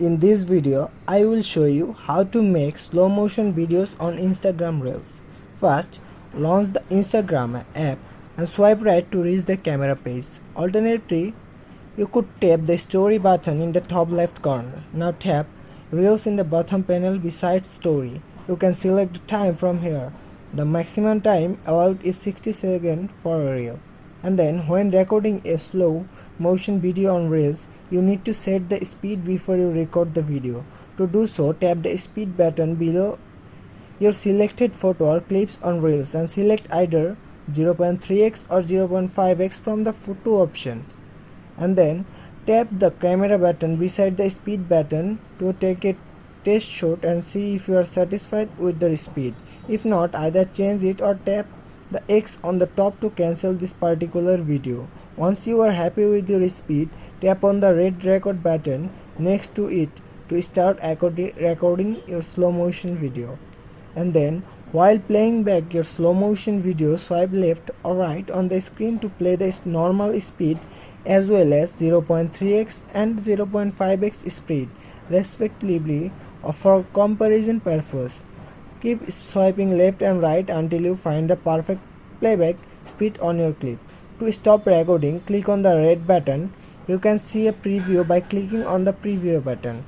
In this video, I will show you how to make slow motion videos on Instagram Reels. First, launch the Instagram app and swipe right to reach the camera page. Alternatively, you could tap the story button in the top left corner. Now tap Reels in the bottom panel beside story. You can select the time from here. The maximum time allowed is 60 seconds for a reel. And then when recording a slow motion video on Reels, you need to set the speed before you record the video. To do so, tap the speed button below your selected photo or clips on Reels and select either 0.3x or 0.5x from the photo options. And then tap the camera button beside the speed button to take a test shot and see if you are satisfied with the speed. If not, either change it or tap the X on the top to cancel this particular video. Once you are happy with your speed, tap on the red record button next to it to start recording your slow motion video. And then while playing back your slow motion video, swipe left or right on the screen to play the normal speed as well as 0.3x and 0.5x speed respectively for comparison purpose. Keep swiping left and right until you find the perfect playback speed on your clip. To stop recording, click on the red button. You can see a preview by clicking on the preview button.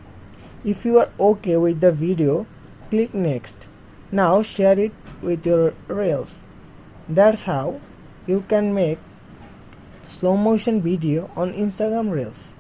If you are okay with the video, click next. Now share it with your Reels. That's how you can make slow motion video on Instagram Reels.